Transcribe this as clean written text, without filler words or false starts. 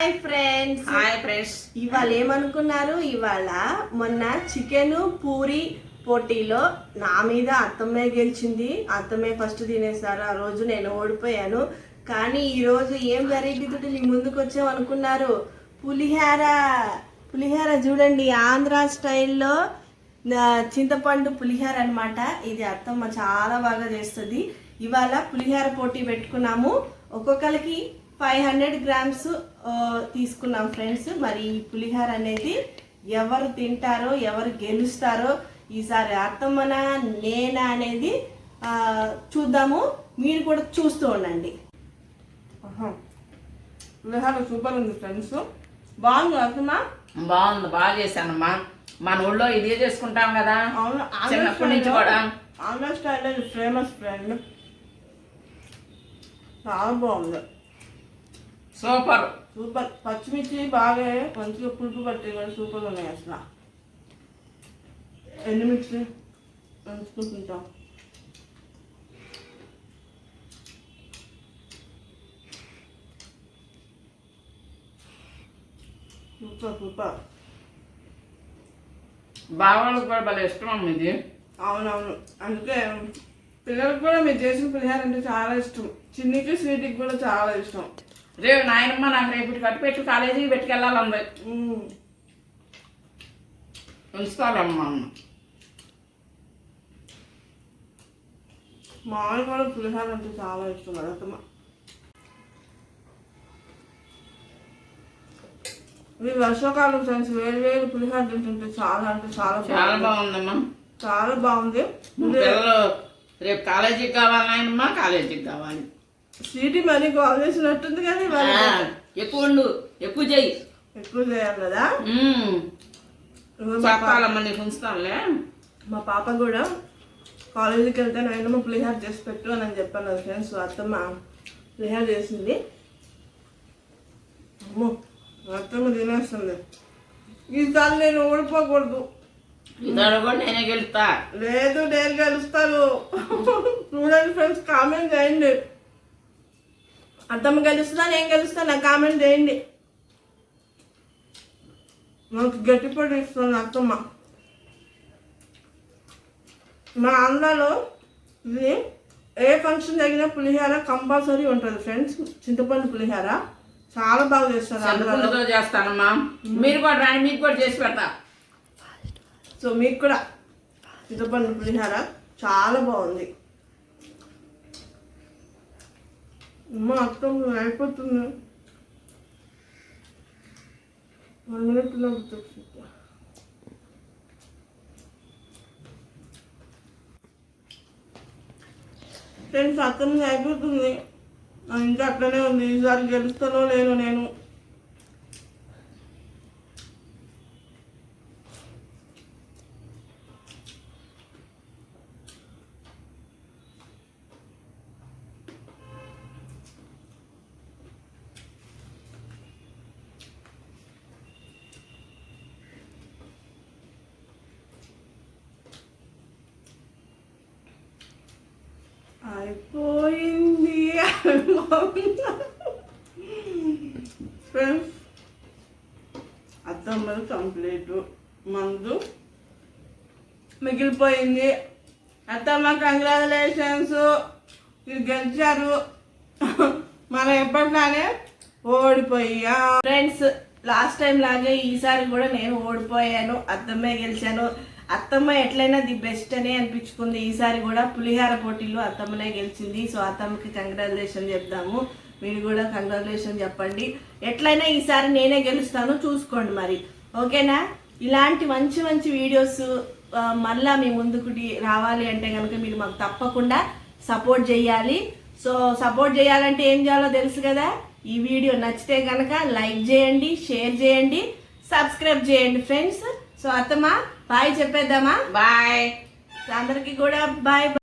Hi friends ఇవాళ ఏమనుకున్నారు? ఇవాళ మొన్న చికెన్ పూరి పోటీలో నా మీద అత్తమ్మే గెలిచింది. అత్తమ్మే ఫస్ట్ తినేసారు. ఆ రోజు నేను ఓడిపోయాను. కానీ ఈ రోజు ఏం జరిగింది నీ ముందుకు వచ్చాం అనుకున్నారు? పులిహార చూడండి, ఆంధ్ర స్టైల్లో చింతపండు పులిహార అన్నమాట. ఇది అత్తమ్మ చాలా బాగా చేస్తుంది. ఇవాళ పులిహార పోటీ పెట్టుకున్నాము. ఒక్కొక్కరికి 500 grams తీసుకున్నాం ఫ్రెండ్స్. మరి ఈ పులిహార అనేది ఎవరు తింటారో ఎవరు గెలుస్తారో ఈసారి అత్తమ్మనా నేనా అనేది చూద్దాము. మీరు కూడా చూస్తూ ఉండండి. పులిహార సూపర్ ఉంది ఫ్రెండ్స్. బాగుంది అత్తమ్మ. బాగుంది, బాగా చేశానమ్మా. మన ఊళ్ళో ఇదే చేసుకుంటాం కదా. అవును, చిన్నప్పటి నుంచి కూడా ఆంధ్ర స్టైల్లో ఫేమస్ ఫ్రెండ్. చాలా బాగుంది, సూపర్. పచ్చిమిర్చి బాగా మంచిగా పులుపు పట్టి కూడా సూపర్ ఉన్నాయి. అసలు ఎండుమిర్చి మంచుకుంటాం. సూపర్. బావాళ్ళకి కూడా భలే ఇష్టం అమ్మ ఇది. అవునవును, అందుకే పిల్లలకు కూడా మీరు చేసిన పులిహార అంటే చాలా ఇష్టం. చిన్నికి స్వీట్కి కూడా చాలా ఇష్టం. రేపు నాయనమ్మ నాకు రేపు కట్టి పెట్టి కాలేజీకి పెట్టుకెళ్ళాలంది. ఉంచుతారమ్మ. మా ఆయన కూడా పులిహార అంటే చాలా ఇష్టం కదా అత్తమ్మ. ఈ వర్షాకాలం ఫ్రెండ్స్ వేరు పులిహార తింటుంటే చాలా అంటే చాలా బాగుందమ్మా. చాలా బాగుంది. పిల్లలు రేపు కాలేజీకి కావాలి నాయనమ్మ, కాలేజీకి కావాలి. సీటీ మనీ కాల్ చేసినట్టుంది కానీ ఎక్కువ ఉండు, ఎక్కువ చేయి. ఎక్కువ చేయాలి కదా. చెప్పాలమ్మా, నీకు ఉంచుతానులే. మా పాప కూడా కాలేజీకి వెళ్తే నాయనమ్మ పులిహార చేసి పెట్టు అని చెప్పాను ఫ్రెండ్స్. అత్తమ్మ పులిహార చేసింది. అమ్మో, అత్తమ్మ తినేస్తుంది. ఈసారి నేను ఓడిపోకూడదు. ఇద్దరు కూడా నేనే గెలుస్తా. లేదు, నేను గెలుస్తాను. చూడండి ఫ్రెండ్స్, కామెంట్ చేయండి. అత్తమ్మ గెలుస్తుందా నేను గెలుస్తాను? నాకు కామెంట్ చేయండి. నాకు గట్టిపడి ఇస్తుంది అత్తమ్మ. మా ఆంధ్రాలో ఇది ఏ ఫంక్షన్ జరిగినా పులిహార కంపల్సరీ ఉంటుంది ఫ్రెండ్స్. చింతపండు పులిహార చాలా బాగా చేస్తారు. ఆంధ్రాలో చేస్తానమ్మా. మీరు కూడా రాని, మీకు కూడా చేసి పెడతా. సో మీకు కూడా చింతపండు పులిహార చాలా బాగుంది. అమ్మ అత్తమ్మ అయిపోతుంది. 1 minute ఫ్రెండ్స్, అత్తమ్మ అయిపోతుంది. ఇంకా అట్లనే ఉంది. ఈసారి గెలుస్తానో లేను నేను. అయిపోయింది ఫ్రెండ్స్. అత్తమ్మది కంప్లీట్, మందు మిగిలిపోయింది. అత్తమ్మ కంగ్రాచులేషన్స్, మీరు గెలిచారు. మనం ఎప్పటిలానే ఓడిపోయా ఫ్రెండ్స్. లాస్ట్ టైం లాగే ఈసారి కూడా నేను ఓడిపోయాను. అత్తమ్మే గెలిచాను. అత్తమ్మ ఎట్లయినా ది బెస్ట్ అని అనిపించుకుంది. ఈసారి కూడా పులిహార పోటీలో అత్తమ్మనే గెలిచింది. సో అత్తమ్మకి కంగ్రాచులేషన్ చెప్దాము. మీరు కూడా కంగ్రాచులేషన్ చెప్పండి. ఎట్లయినా ఈసారి నేనే గెలుస్తాను, చూసుకోండి మరి. ఓకేనా? ఇలాంటి మంచి మంచి వీడియోస్ మళ్ళా మీ ముందుకు రావాలి అంటే కనుక మీరు మాకు తప్పకుండా సపోర్ట్ చేయాలి. సో సపోర్ట్ చేయాలంటే ఏం చేయాలో తెలుసు కదా. ఈ వీడియో నచ్చితే కనుక లైక్ చేయండి, షేర్ చేయండి, సబ్స్క్రైబ్ చేయండి ఫ్రెండ్స్. సో అత్తమ్మ బాయ్ చెప్పేద్దామా? బాయ్ అందరికి కూడా బాయ్.